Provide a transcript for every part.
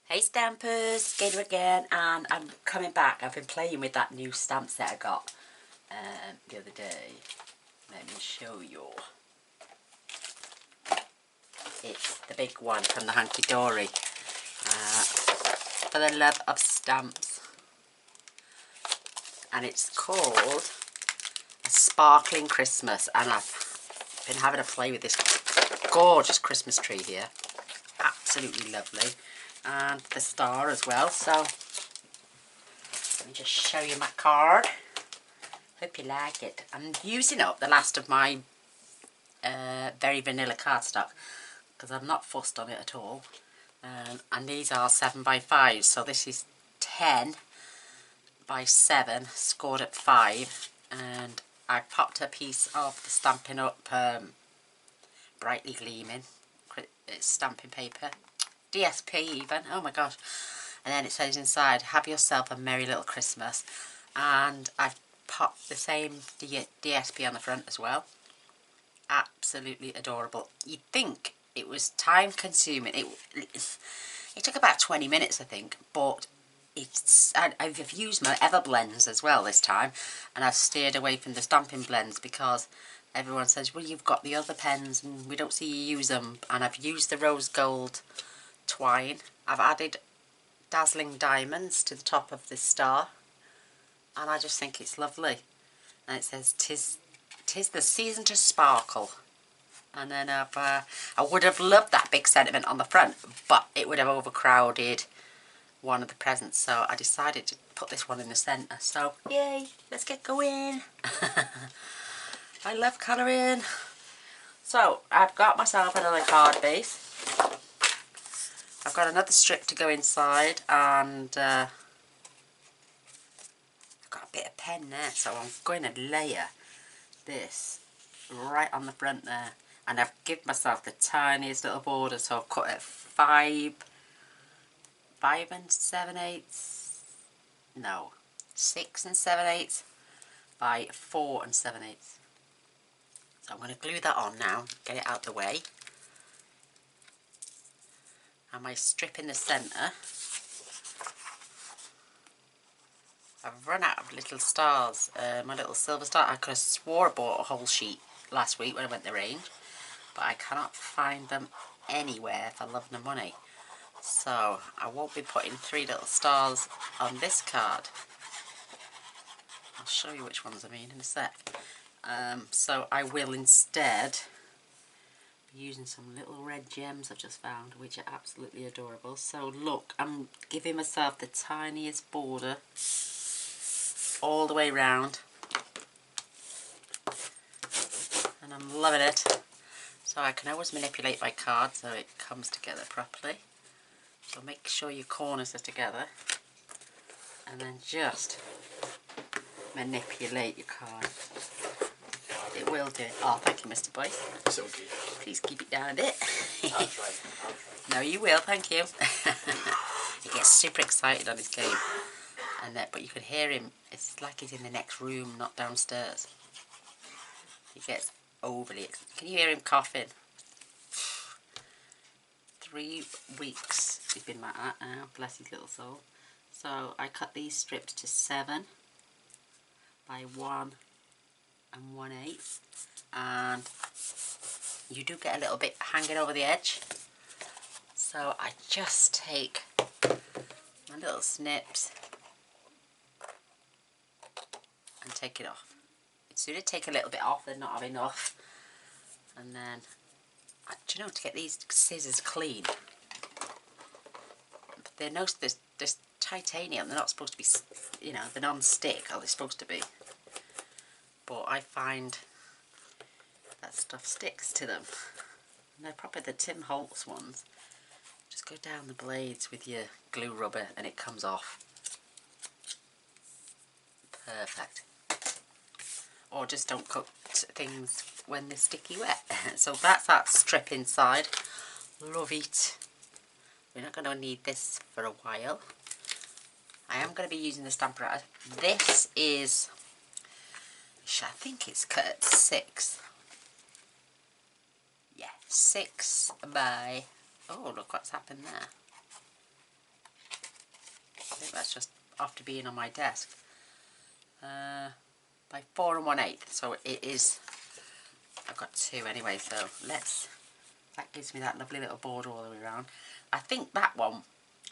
Hey Stampers, Gaynor again, and I'm coming back. I've been playing with that new stamp set I got the other day. Let me show you. It's the big one from the Hunky Dory. For the love of stamps. And it's called A Sparkling Christmas. And I've been having a play with this gorgeous Christmas tree here. Absolutely lovely. And the star as well. So let me just show you my card. Hope you like it. I'm using up the last of my very vanilla cardstock because I'm not fussed on it at all. And these are 7x5, so this is 10 by 7 scored at 5, and I popped a piece of the Stampin' Up brightly gleaming stamping paper, DSP even, oh my gosh, and then it says inside, have yourself a merry little Christmas, and I've popped the same DSP on the front as well. Absolutely adorable. You'd think it was time consuming. It took about 20 minutes I think, but I've used my Ever blends as well this time, and I've steered away from the stamping blends because everyone says, well, you've got the other pens and we don't see you use them. And I've used the rose gold twine. I've added dazzling diamonds to the top of this star, and I just think it's lovely. And it says, "'Tis the season to sparkle." And then I would have loved that big sentiment on the front, but it would have overcrowded one of the presents, so I decided to put this one in the centre. So yay, let's get going. I love colouring. So I've got myself another card base. I've got another strip to go inside, and I've got a bit of pen there, so I'm going to layer this right on the front there. And I've given myself the tiniest little border, so I've cut it 5 and 7/8, no, 6 and 7/8 by 4 and 7/8. So I'm going to glue that on now, get it out the way. And my strip in the centre, I've run out of little stars, my little silver star. I could have swore I bought a whole sheet last week when I went to the range, but I cannot find them anywhere for love nor money. So I won't be putting 3 little stars on this card. I'll show you which ones I mean in a sec. So I will instead be using some little red gems I've just found, which are absolutely adorable. So look, I'm giving myself the tiniest border all the way round, and I'm loving it. So I can always manipulate my card so it comes together properly. So make sure your corners are together, and then just manipulate your card. It will do. Oh, thank you, Mr. Boy. It's okay. Please keep it down a bit. I'll try. No, you will, thank you. He gets super excited on his game, and but you can hear him. It's like he's in the next room, not downstairs. He gets overly excited. Can you hear him coughing? 3 weeks he's been like that now, bless his little soul. So I cut these strips to 7 by 1 and 1/8, and you do get a little bit hanging over the edge. So I just take my little snips and take it off. It's sooner take a little bit off than not have enough. And then, do you know, to get these scissors clean, they're there's titanium. They're not supposed to be, you know, they're non-stick, or they're supposed to be. But I find that stuff sticks to them. And they're probably the Tim Holtz ones. Just go down the blades with your glue rubber and it comes off. Perfect. Or just don't cut things when they're sticky wet. So that's that strip inside. Love it. We're not going to need this for a while. I am going to be using the stamper out. This is, I think it's cut at 6. Yeah, 6 by, oh look what's happened there. after being on my desk. By 4 1/8, so it is, I've got 2 anyway, so that gives me that lovely little border all the way around. I think that one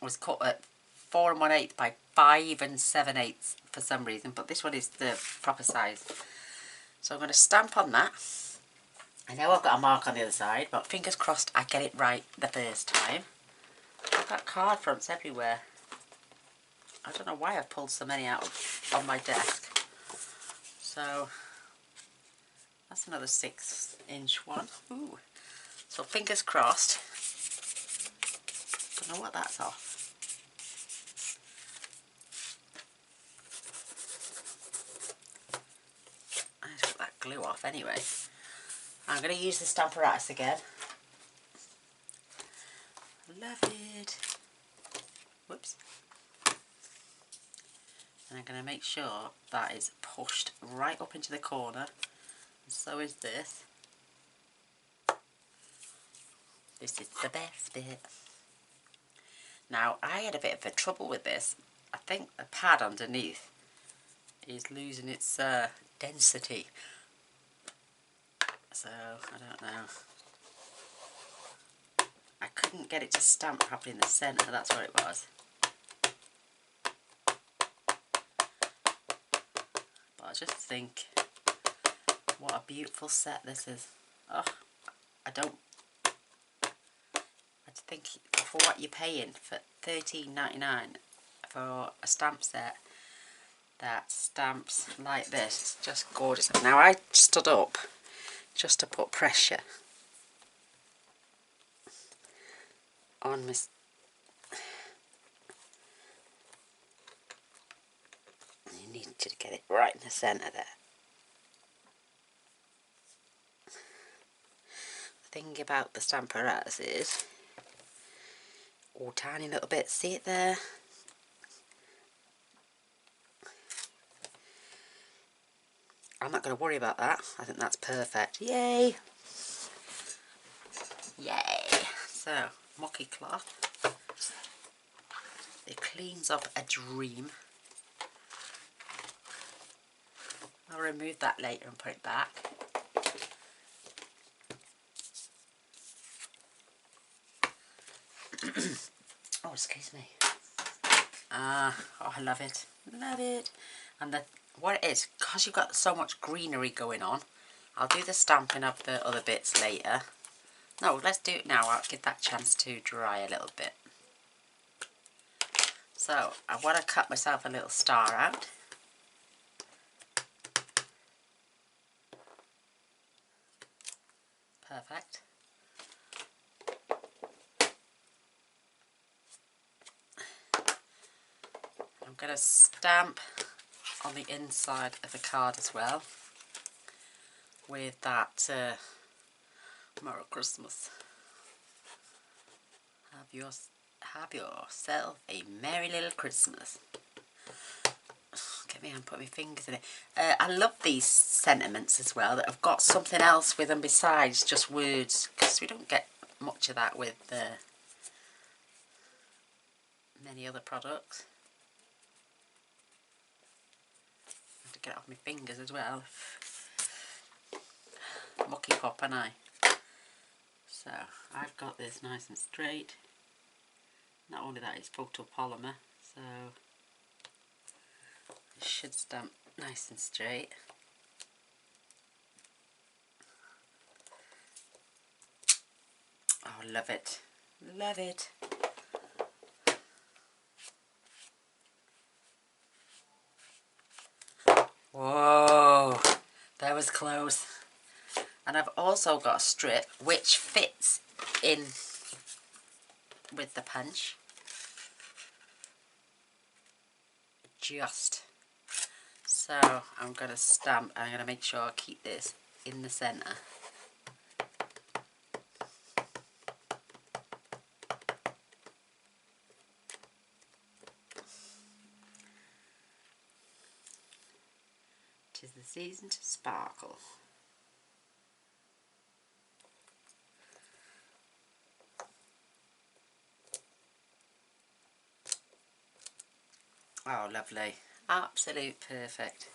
was cut at 4 1/8 by 5 7/8 for some reason, but this one is the proper size. So I'm going to stamp on that. I know I've got a mark on the other side, but fingers crossed I get it right the first time. I've got card fronts everywhere. I don't know why I've pulled so many out on my desk. So that's another 6-inch one. Ooh. So fingers crossed. Don't know what that's off. I just got that glue off anyway. I'm going to use the Stamparatus again. Love it. Whoops. And I'm going to make sure that is pushed right up into the corner. And so is this. This is the best bit. Now, I had a bit of a trouble with this. I think the pad underneath is losing its density. So, I don't know. I couldn't get it to stamp properly in the centre, that's what it was. But I just think, what a beautiful set this is. Oh, I just think for what you're paying for $13.99 for a stamp set that stamps like this, it's just gorgeous. Now I stood up just to put pressure on my... You need to get it right in the centre there. The thing about the Stamparatus is, oh, tiny little bit, see it there? I'm not going to worry about that. I think that's perfect. Yay! Yay! So, mucky cloth. It cleans up a dream. I'll remove that later and put it back. Oh, excuse me. Oh, I love it. Love it. And what it is, because you've got so much greenery going on, I'll do the stamping of the other bits later. No, let's do it now. I'll give that chance to dry a little bit. So, I want to cut myself a little star out. Perfect. I'm going to stamp on the inside of the card as well with that Merry Christmas. Have yourself a merry little Christmas. Get me and put my fingers in it. I love these sentiments as well that have got something else with them besides just words, because we don't get much of that with many other products. I have to get it off my fingers as well. Mucky pop, and I. So I've got this nice and straight. Not only that, it's photopolymer, so it should stamp nice and straight. Oh, love it. Love it. Whoa, that was close. And I've also got a strip which fits in with the punch. Just. So I'm going to stamp, and I'm going to make sure I keep this in the centre. Tis the season to sparkle. Oh, lovely. Absolute perfect.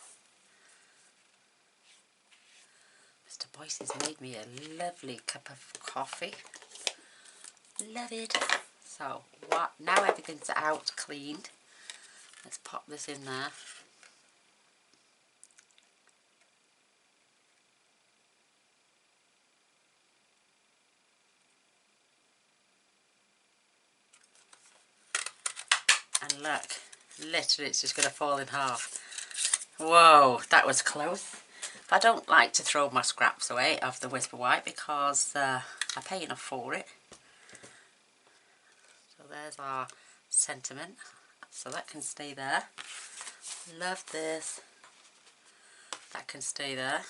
Mr. Boyce has made me a lovely cup of coffee. Love it. So, what? Now everything's out, cleaned. Let's pop this in there. And look, literally it's just going to fall in half. Whoa, that was close. I don't like to throw my scraps away of the Whisper White because I pay enough for it. So there's our sentiment. So that can stay there. Love this. That can stay there.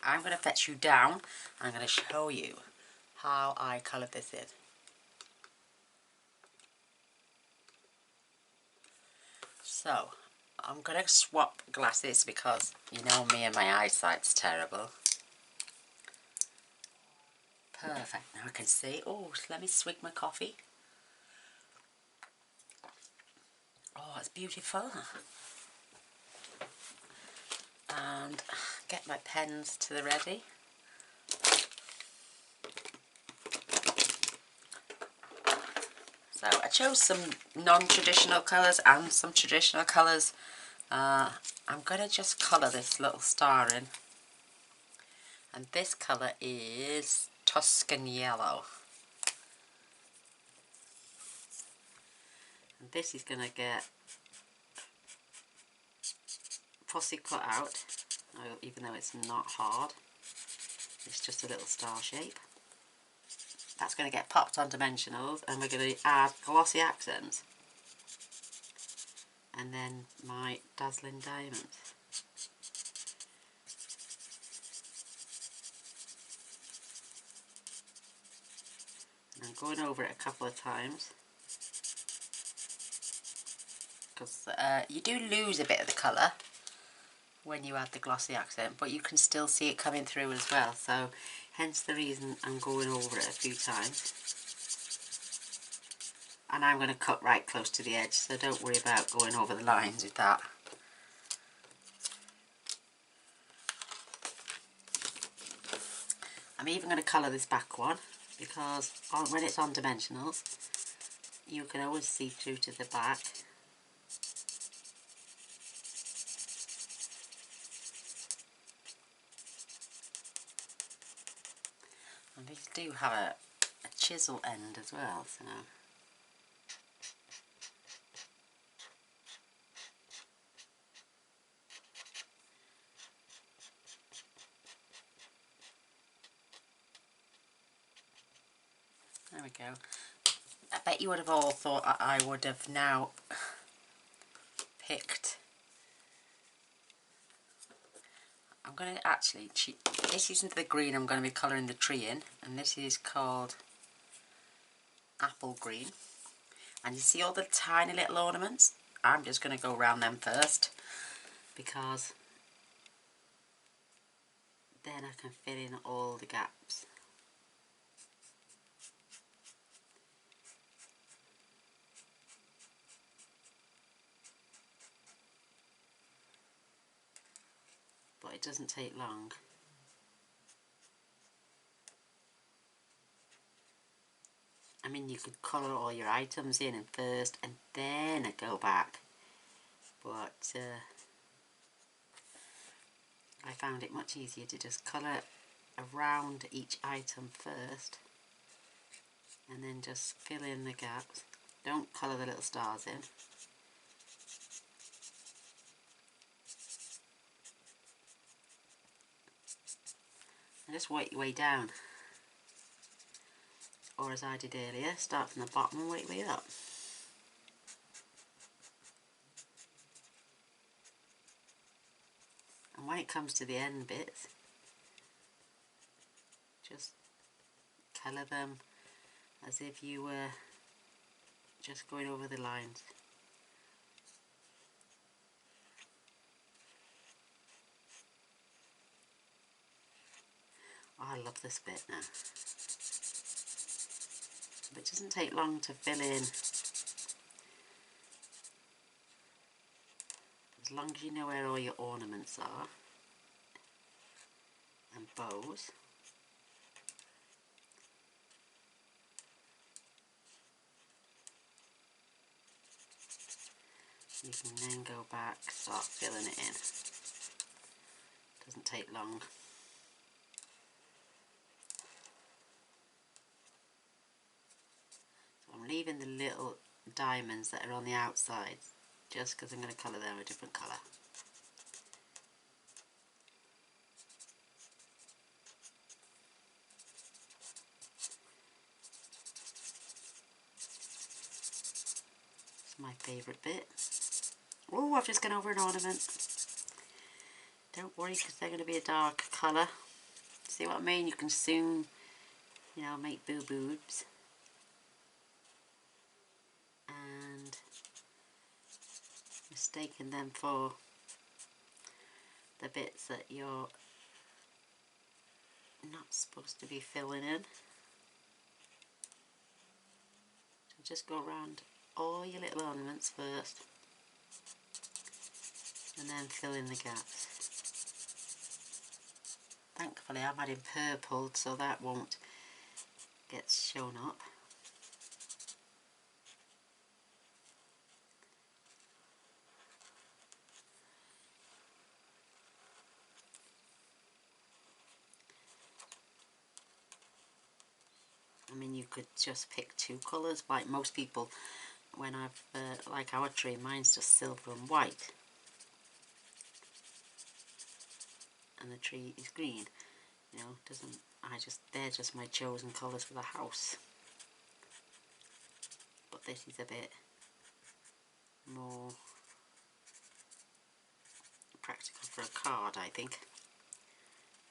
I'm going to fetch you down. I'm going to show you how I coloured this in. So, I'm going to swap glasses because you know me and my eyesight's terrible. Perfect. Now I can see. Oh, let me swig my coffee. Oh, it's beautiful. And get my pens to the ready. So I chose some non-traditional colours and some traditional colours. I'm going to just colour this little star in. And this colour is Tuscan Yellow. And this is going to get fussy cut out, even though it's not hard. It's just a little star shape. That's going to get popped on dimensionals, and we're going to add glossy accents. And then my dazzling diamonds. And I'm going over it a couple of times. Because you do lose a bit of the colour when you add the glossy accent, but you can still see it coming through as well, so hence the reason I'm going over it a few times. And I'm going to cut right close to the edge, so don't worry about going over the lines with that. I'm even going to colour this back one, because when it's on dimensionals you can always see through to the back. And these do have a chisel end as well, so there we go. I bet you would have all thought I would have now picked. I'm going to actually, this isn't the green I'm going to be colouring the tree in, and this is called apple green. And you see all the tiny little ornaments? I'm just going to go around them first, because then I can fill in all the gaps. But it doesn't take long. I mean, you could colour all your items in first and then go back, but I found it much easier to just colour around each item first and then just fill in the gaps. Don't colour the little stars in. And just work your way down. Or as I did earlier, start from the bottom and work your way up. And when it comes to the end bits, just colour them as if you were just going over the lines. Oh, I love this bit now. But it doesn't take long to fill in As long as you know where all your ornaments are and bows. You can then go back, start filling it in. Doesn't take long. So I'm leaving the little diamonds that are on the outside just because I'm going to colour them a different colour. It's my favourite bit. Oh, I've just gone over an ornament. Don't worry, because they're going to be a dark colour. See what I mean? You can soon, you know, make boo-boobs. And mistaking them for the bits that you're not supposed to be filling in. So just go around all your little ornaments first and then fill in the gaps. Thankfully I'm adding purple so that won't get shown up. I mean, you could just pick two colours, like most people. When I've, like our tree, mine's just silver and white. And the tree is green. You know, they're just my chosen colours for the house. But this is a bit more practical for a card, I think.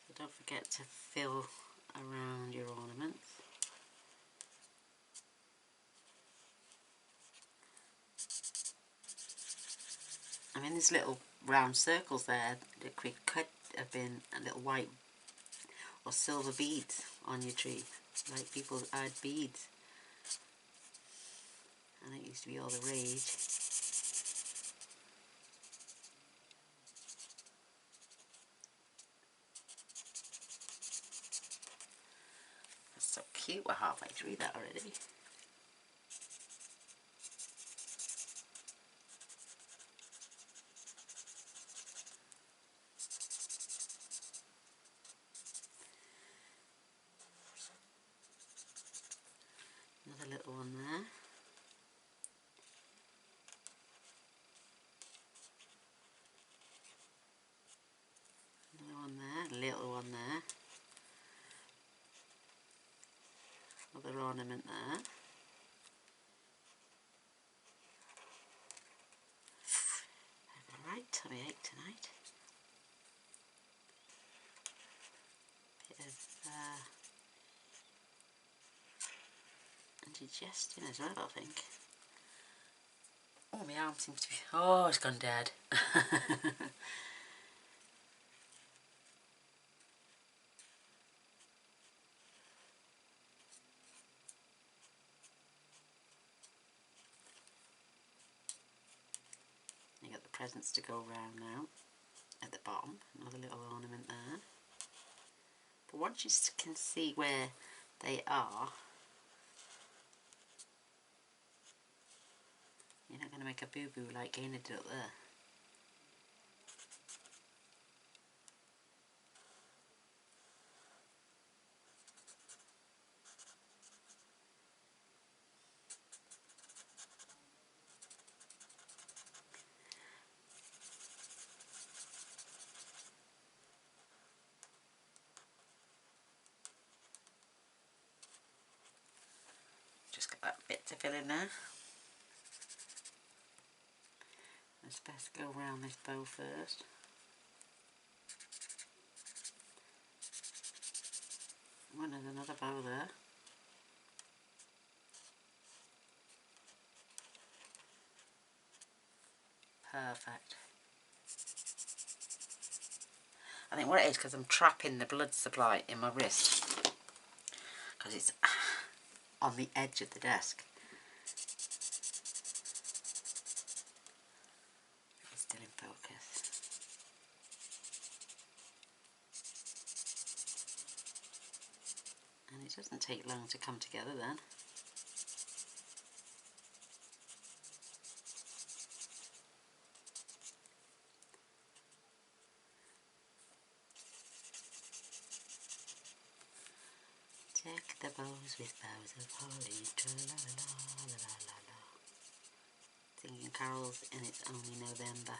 So don't forget to fill around your ornaments. I mean, there's little round circles there that could have been a little white or silver beads on your tree. Like people add beads. And it used to be all the rage. That's so cute. We're halfway through that already. Another little one there. Another one there. Little one there. Another ornament there. Having a right tummy ache tonight. Bit of indigestion as well, I think. Oh, my arm seems to be... Oh, it's gone dead. You got the presents to go round now at the bottom. Another little ornament there. But once you can see where they are, you're not going to make a boo-boo like Gaynor did up there. Just got that bit to fill in there. Let's best go around this bow first. Oh, there's another bow there. Perfect. I think what it is, because I'm trapping the blood supply in my wrist. Because it's on the edge of the desk. It's still in focus. It doesn't take long to come together then. Deck the bows with boughs of holly, tra-la-la-la-la-la-la. Singing carols and it's only November.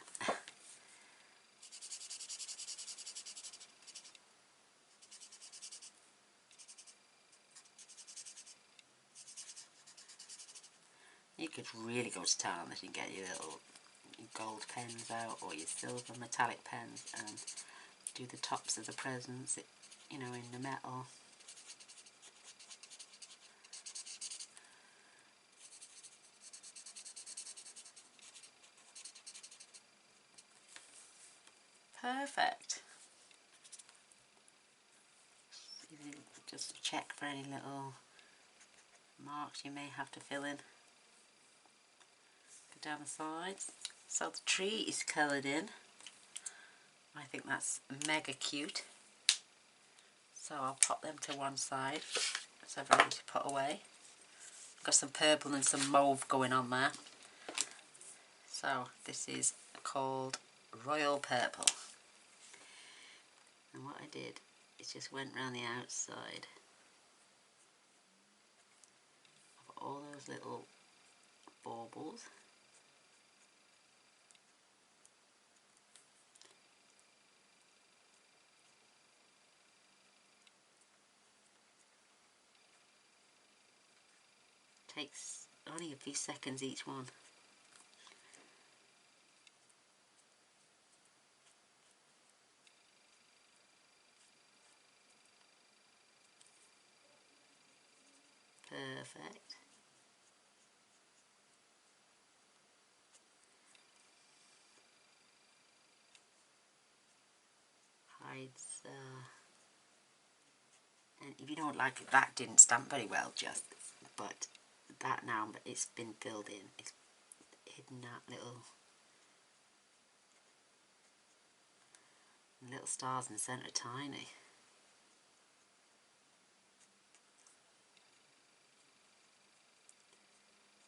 You could really go to town on this and get your little gold pens out or your silver metallic pens and do the tops of the presents, you know, in the metal. Perfect. Just check for any little marks you may have to fill in. Go down the sides. So the tree is coloured in. I think that's mega cute. So I'll pop them to one side. So ready to put away. Got some purple and some mauve going on there. So this is called Royal Purple. And what I did is just went round the outside of all those little baubles. Takes only a few seconds each one. Perfect. Hides, and if you don't like it, that didn't stamp very well just, but that now it's been filled in, it's hidden that little stars in the centre are tiny.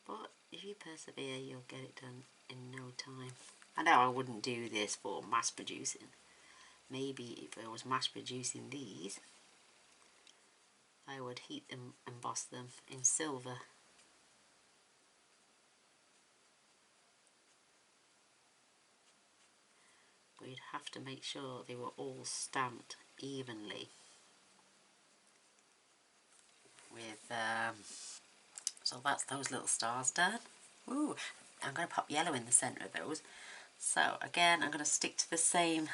But if you persevere, you'll get it done in no time. I know I wouldn't do this for mass producing. Maybe if I was mass producing these, I would heat them, emboss them in silver. But you'd have to make sure they were all stamped evenly with so that's those little stars done. Ooh, I'm going to pop yellow in the centre of those. So again, I'm going to stick to the same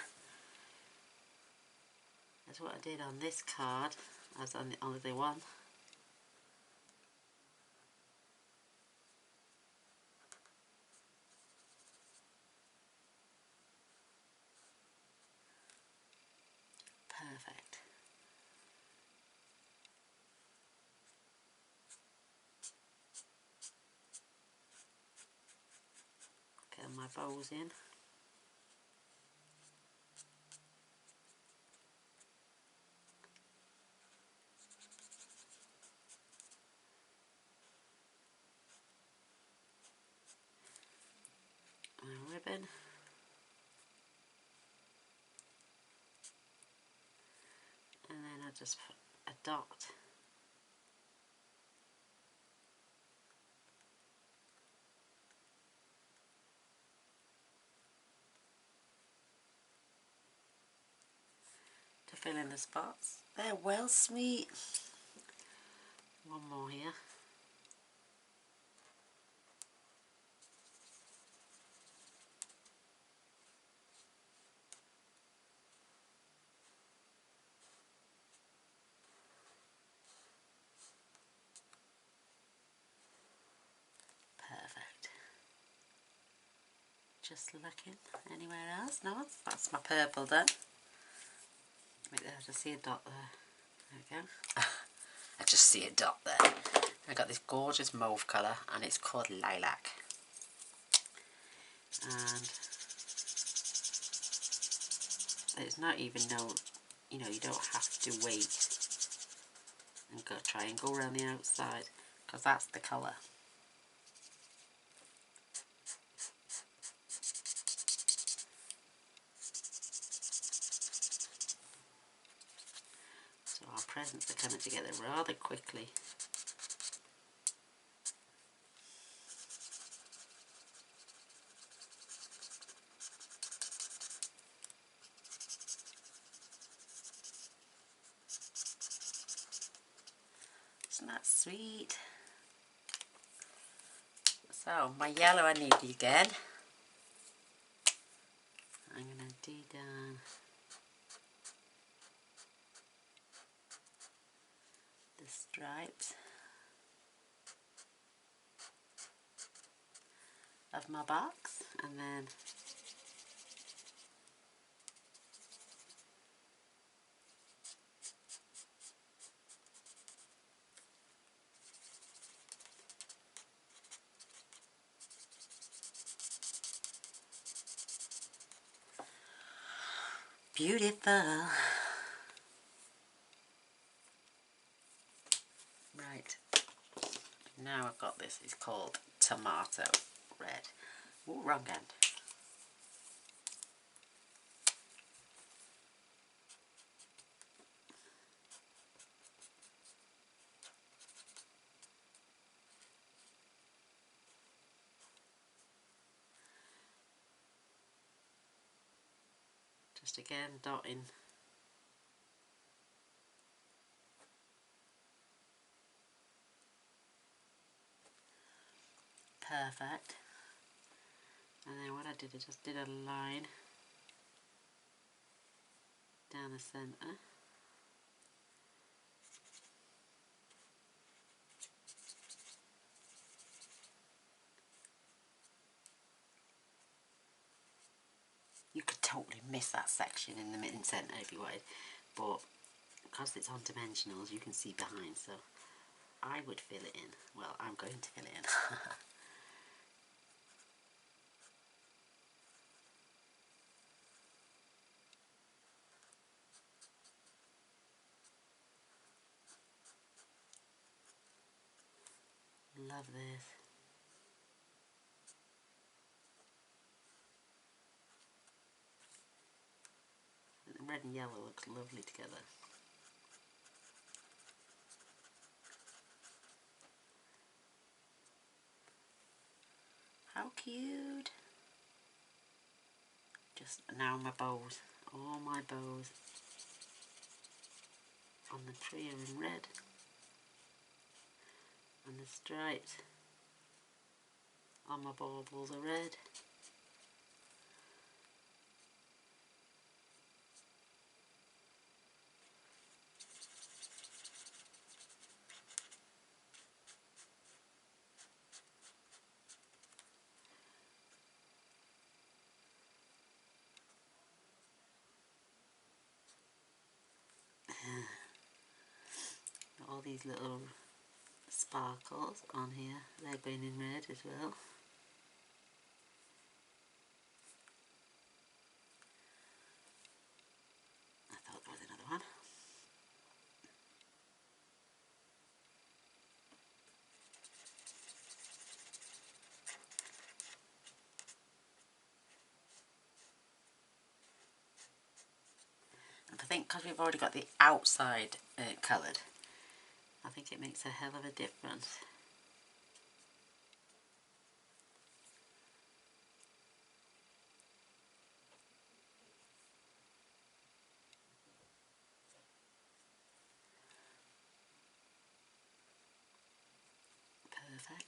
as what I did on this card as on the other one. Perfect. Get my bows in. My ribbon. And then I just put a dot. To fill in the spots. They're well sweet. One more here. Perfect. Just looking. Anywhere else? No, that's my purple done. Wait there, I just see a dot there. There we go. I just see a dot there. I got this gorgeous mauve colour and it's called Lilac. And there's not even no, you know, you don't have to wait and try and go around the outside, because that's the colour. So our presents are coming together rather quickly. Isn't that sweet? So my yellow I need again. I'm going to do down the stripes of my box, and then beautiful. Right, now I've got this. It's called Tomato Red. Ooh, wrong end. Just again dotting. Perfect. And then what I did, I just did a line down the centre. You could totally miss that section in the mitten centre if you wanted, but because it's on dimensionals you can see behind, so I would fill it in. Well, I'm going to fill it in. Love this. The red and yellow looks lovely together. How cute. Just now my bows, all my bows on the tree are in red, and the stripes on my baubles are red. All these little sparkles on here, they've been in red as well. I thought there was another one. And I think because we've already got the outside coloured, I think it makes a hell of a difference. Perfect.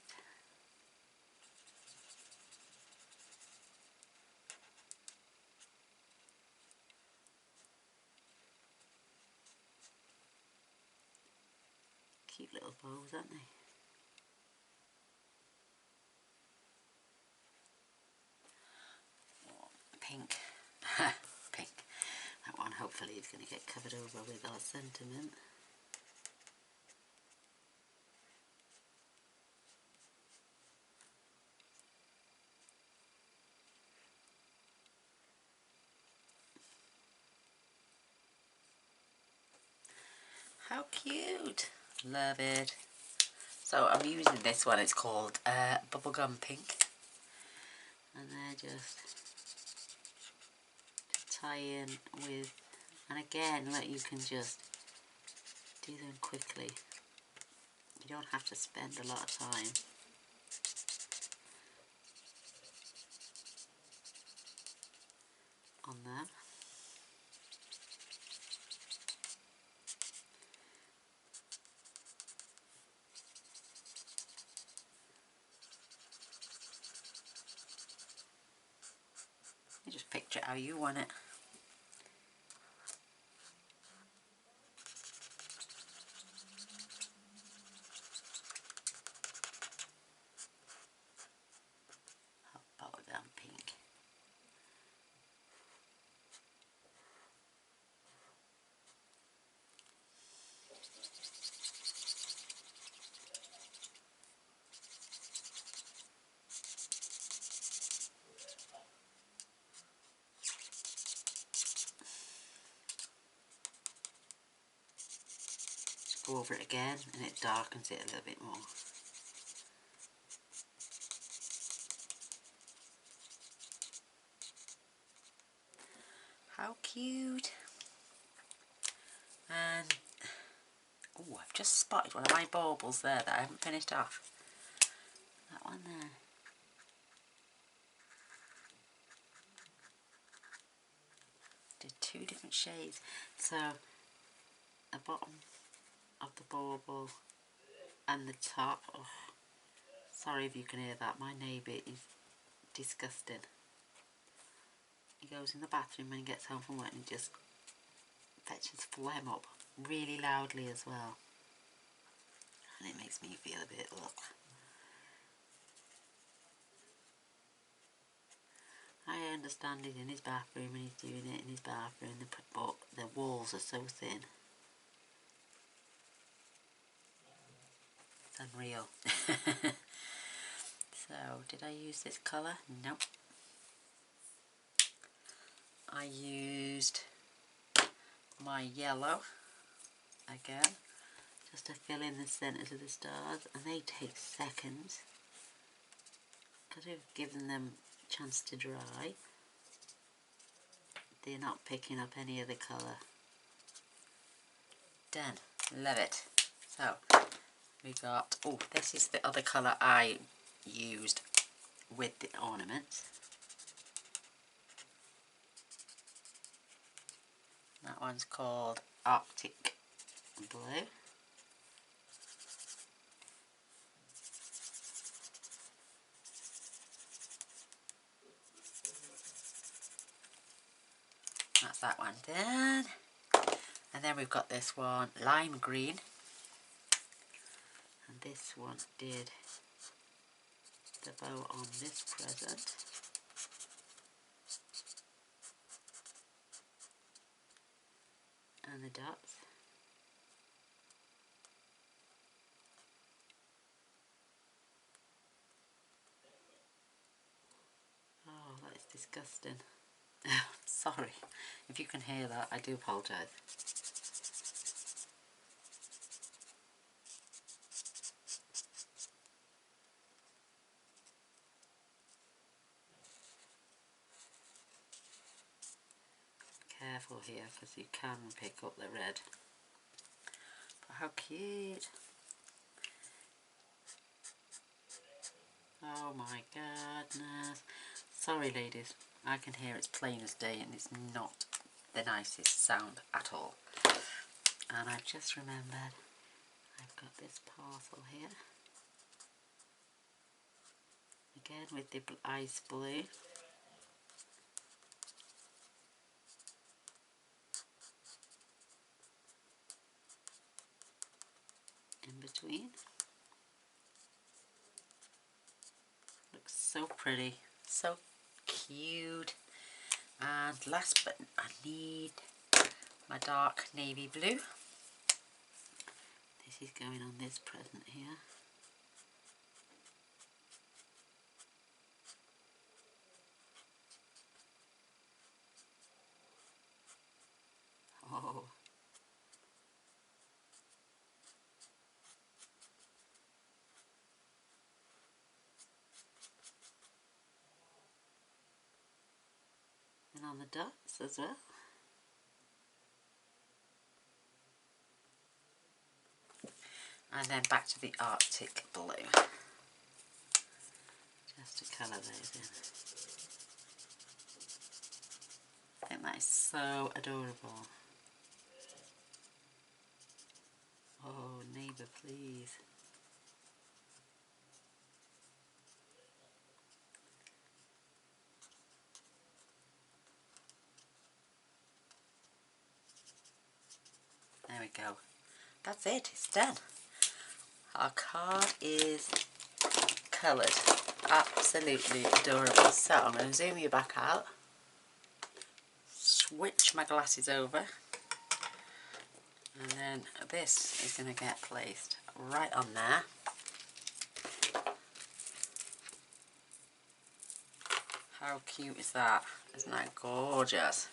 Cute little bows, aren't they? Pink. Pink. That one hopefully is going to get covered over with our sentiment. How cute! Love it. So I'm using this one, it's called Bubblegum Pink. And they're just to tie in with, and again, look, you can just do them quickly. You don't have to spend a lot of time. On that. You just picture how you want it. Bubblegum pink. Just go over it again and it darkens it a little bit more. How cute. And oh, I've just spotted one of my baubles there that I haven't finished off. That one there. Did two different shades. So the bottom of the bauble and the top. Oh, sorry if you can hear that. My neighbour is disgusting. He goes in the bathroom when he gets home from work and he just fetches phlegm up really loudly as well. And it makes me feel a bit ugh. I understand he's in his bathroom and he's doing it in his bathroom, but the walls are so thin. It's unreal. So, did I use this colour? Nope. I used my yellow again, just to fill in the centres of the stars, and they take seconds because we've given them a chance to dry. They're not picking up any other colour. Done. Love it. So we got, oh, this is the other colour I used with the ornaments. That one's called Arctic Blue. That's that one done. And then we've got this one, Lime Green. And this one did the bow on this present. And the dots. Oh, that is disgusting. Sorry if you can hear that, I do apologise. Careful here because you can pick up the red. But how cute. Oh my goodness. Sorry ladies, I can hear it's plain as day and it's not the nicest sound at all. And I've just remembered I've got this parcel here. Again with the ice blue. In between. Looks so pretty, so cute. And last but I need my dark navy blue. This is going on this present here. Oh, on the dots as well. And then back to the Arctic blue. Just to colour those in. I think that is so adorable. Oh, neighbour, please. There we go. That's it, it's done. Our card is coloured. Absolutely adorable. So I'm going to zoom you back out. Switch my glasses over. And then this is going to get placed right on there. How cute is that? Isn't that gorgeous?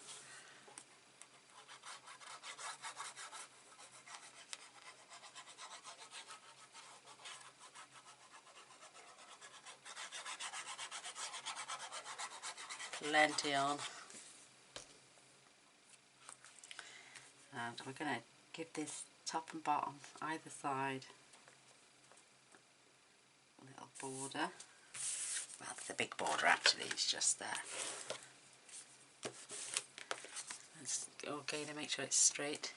Plenty on. And we're going to give this top and bottom, either side, a little border. Well, it's a big border actually, it's just there. It's okay to make sure it's straight.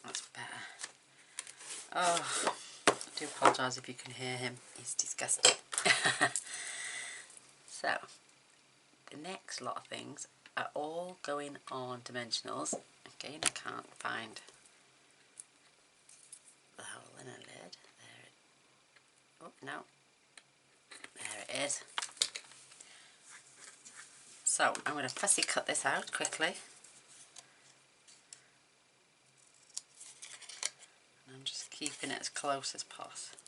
That's better. Oh, I do apologise if you can hear him, he's disgusting. So, the next lot of things are all going on dimensionals. Again, I can't find the hole in a lid. There it, oh no, there it is. So I'm going to fussy cut this out quickly. And I'm just keeping it as close as possible.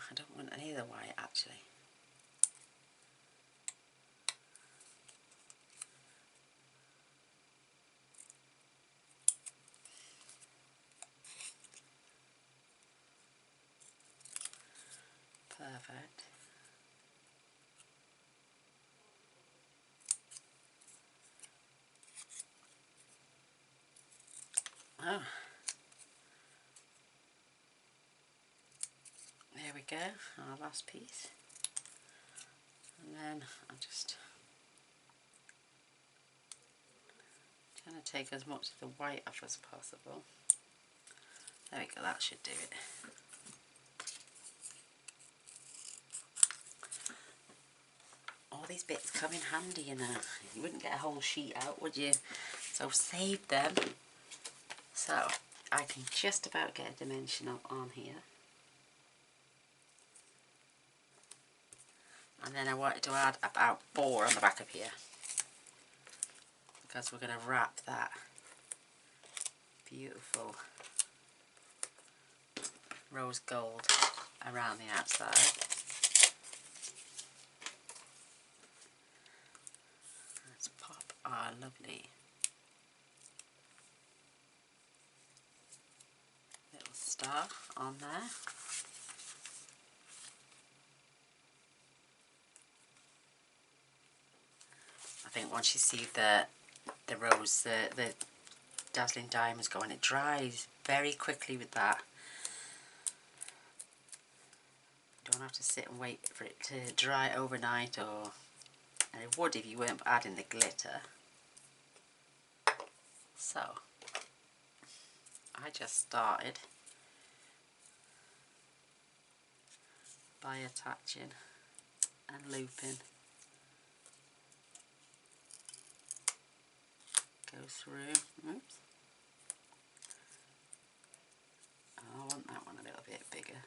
I don't want any of the white actually. Perfect. Oh, there we go, our last piece. And then I'm just trying to take as much of the white off as possible. There we go, that should do it. All these bits come in handy, you know. You wouldn't get a whole sheet out, would you? So save them. So I can just about get a dimensional on here. And then I wanted to add about 4 on the back of here, because we're going to wrap that beautiful rose gold around the outside. Let's pop our lovely little star on there. I think once you see the rose, the dazzling diamonds going, it dries very quickly with that. You don't have to sit and wait for it to dry overnight, or and it would if you weren't adding the glitter. So I just started by attaching and looping. Go through. Oops. Oh, I want that one a little bit bigger.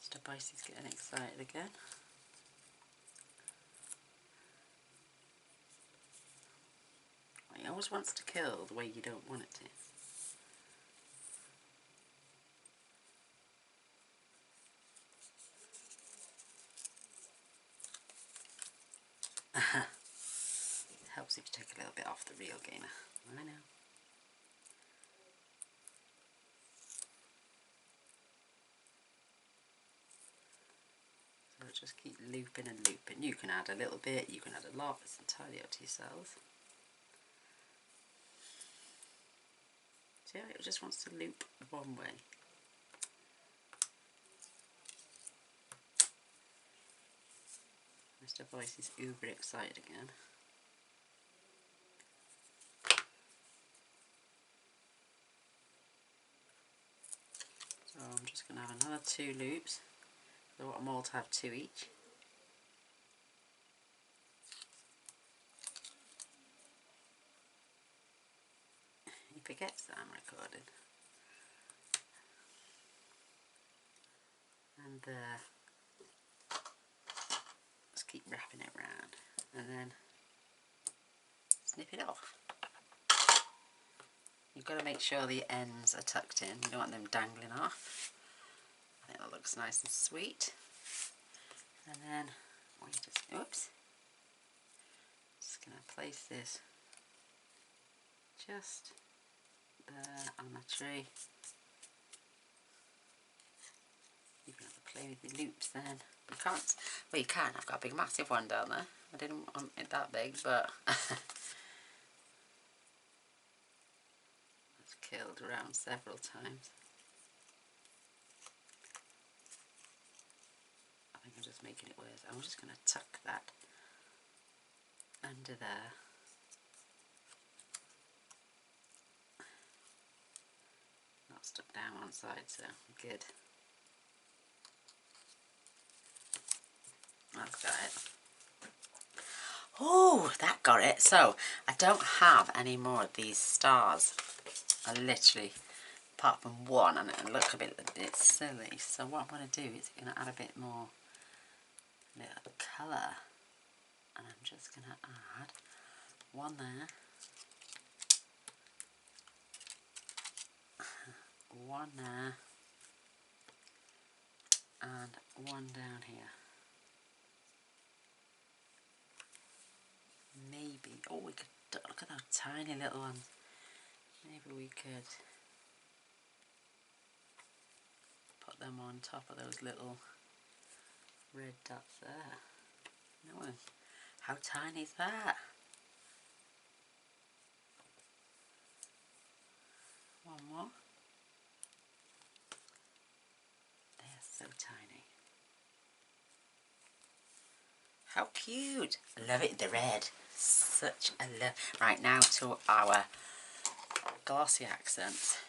Stubbice's getting excited again. always wants to curl the way you don't want it to. It helps if you take a little bit off the real Gaynor. I know. So just keep looping and looping. You can add a little bit, you can add a lot, it's entirely up to yourselves. See how it just wants to loop one way. Mr. Voice is uber excited again. So I'm just going to have another 2 loops. So I want them all to have 2 each. He forgets that I'm recording. And just keep wrapping it around and then snip it off. You've got to make sure the ends are tucked in. You don't want them dangling off. I think that looks nice and sweet. And then we just, oops, just going to place this just there on my tree. You can have a play with the loops then. You can't, well you can, I've got a big massive one down there. I didn't want it that big, but it's curled around several times. I think I'm just making it worse. I'm just going to tuck that under there. Not stuck down one side, so good. That's got it. Oh, that got it. So I don't have any more of these stars. I literally, apart from one, and it looks a bit silly. So what I'm going to do is going to add a bit more little colour, and I'm just going to add one there, one there, and one down here. Maybe, oh, we could look at those tiny little ones. Maybe we could put them on top of those little red dots there. No, how tiny is that? One more. They are so tiny. How cute! I love it, the red. Such a love. Right, now to our glossy accent.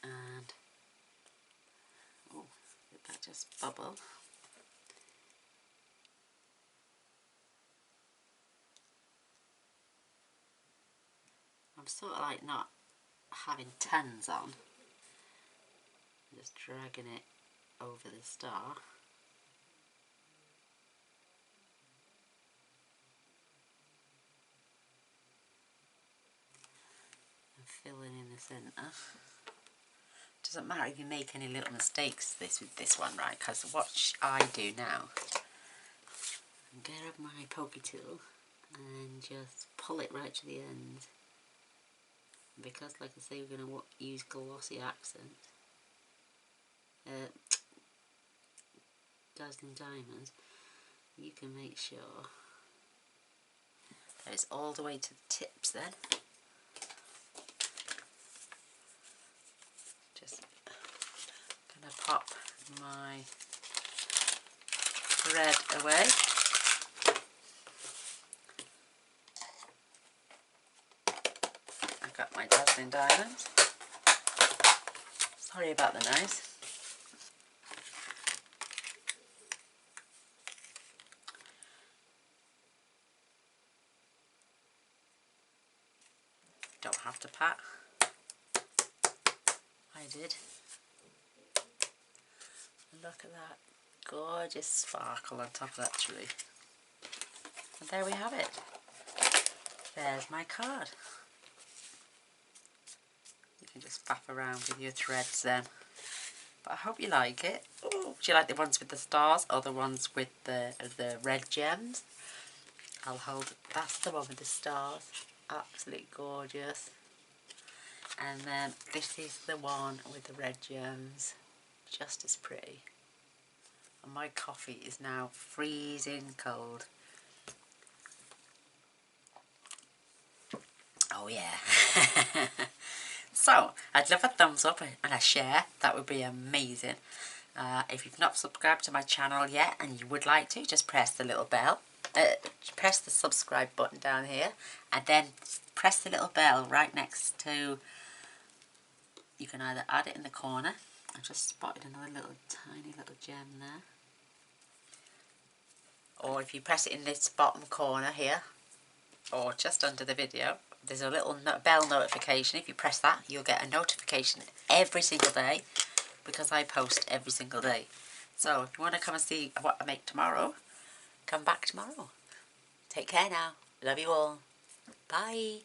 And, oh, did that just bubble? I'm sort of like not having tons on. I'm just dragging it over the star. And filling in the centre. Doesn't matter if you make any little mistakes with this one, right? Because what I do now, get up my pokey tool and just pull it right to the end. Because, like I say, we're going to use glossy accent, dazzling diamonds, you can make sure that it's all the way to the tips then. Just going to pop my thread away. I've got my dazzling diamonds. Sorry about the noise. Don't have to pat. I did. Look at that gorgeous sparkle on top of that tree. And there we have it. There's my card. You can just faff around with your threads then. But I hope you like it. Ooh, do you like the ones with the stars or the ones with the red gems? I'll hold, that's the one with the stars. Absolutely gorgeous. And then this is the one with the red gems. Just as pretty. And my coffee is now freezing cold. Oh yeah. So, I'd love a thumbs up and a share. That would be amazing. If you've not subscribed to my channel yet and you would like to, just press the little bell. Press the subscribe button down here. And then press the little bell right next to... You can either add it in the corner. I just spotted another little tiny little gem there. Or if you press it in this bottom corner here, or just under the video, there's a little bell notification. If you press that, you'll get a notification every single day, because I post every single day. So if you want to come and see what I make tomorrow, come back tomorrow. Take care now. Love you all. Bye.